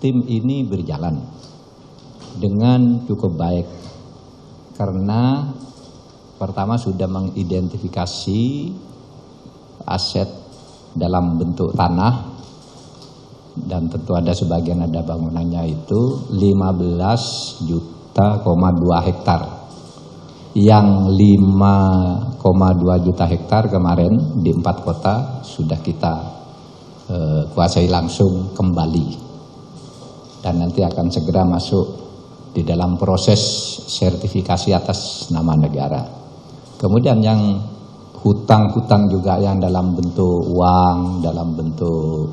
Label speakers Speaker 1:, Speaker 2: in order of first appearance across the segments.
Speaker 1: tim ini berjalan dengan cukup baik karena pertama sudah mengidentifikasi aset dalam bentuk tanah dan tentu ada sebagian ada bangunannya itu 15,2 juta hektar. Yang 5,2 juta hektar kemarin di 4 kota sudah kita kuasai langsung kembali dan nanti akan segera masuk di dalam proses sertifikasi atas nama negara. Kemudian yang hutang-hutang juga yang dalam bentuk uang, dalam bentuk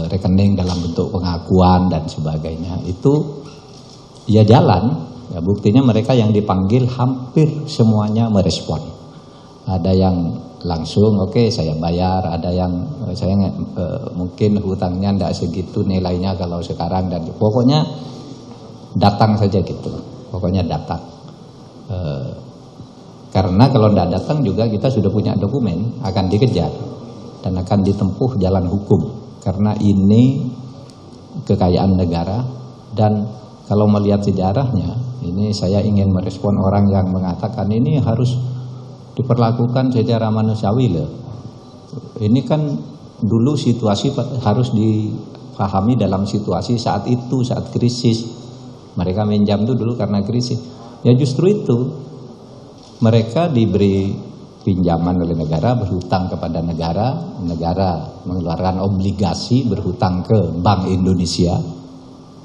Speaker 1: rekening, dalam bentuk pengakuan dan sebagainya itu ya jalan. Ya, buktinya mereka yang dipanggil hampir semuanya merespon. Ada yang langsung oke, saya bayar, ada yang saya mungkin hutangnya tidak segitu nilainya kalau sekarang, dan pokoknya datang saja gitu. Pokoknya datang. Karena kalau tidak datang juga kita sudah punya dokumen, akan dikejar dan akan ditempuh jalan hukum karena ini kekayaan negara. Dan kalau melihat sejarahnya, ini saya ingin merespon orang yang mengatakan ini harus diperlakukan secara manusiawi loh. Ini kan dulu situasi harus dipahami dalam situasi saat itu, saat krisis. Mereka minjam itu dulu karena krisis. Ya justru itu, mereka diberi pinjaman oleh negara, berhutang kepada negara, negara mengeluarkan obligasi berhutang ke Bank Indonesia,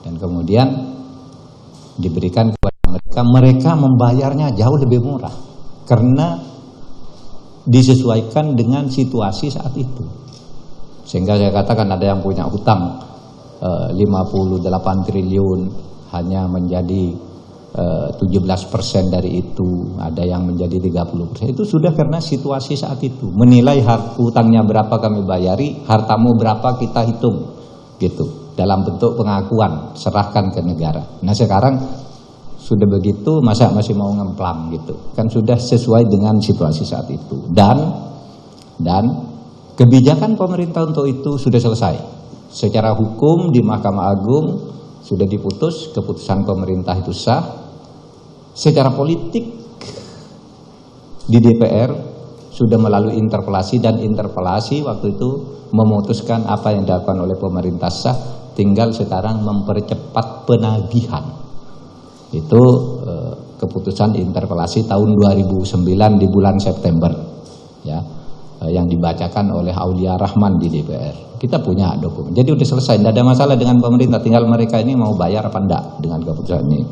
Speaker 1: dan kemudian diberikan kepada mereka membayarnya jauh lebih murah karena disesuaikan dengan situasi saat itu. Sehingga saya katakan ada yang punya hutang 58 triliun hanya menjadi 17% dari itu, ada yang menjadi 30%. Itu sudah karena situasi saat itu. Menilai hutangnya berapa kami bayari, hartamu berapa kita hitung gitu. Dalam bentuk pengakuan, serahkan ke negara. Nah sekarang sudah begitu, masa masih mau ngemplang gitu. Kan sudah sesuai dengan situasi saat itu. Dan kebijakan pemerintah untuk itu sudah selesai. Secara hukum di Mahkamah Agung sudah diputus, keputusan pemerintah itu sah. Secara politik di DPR sudah melalui interpelasi, dan interpelasi waktu itu memutuskan apa yang dilakukan oleh pemerintah sah. Tinggal sekarang mempercepat penagihan. Itu keputusan interpelasi tahun 2009 di bulan September ya, yang dibacakan oleh Aulia Rahman di DPR. Kita punya dokumen. Jadi udah selesai, tidak ada masalah dengan pemerintah, tinggal mereka ini mau bayar apa enggak dengan keputusan ini.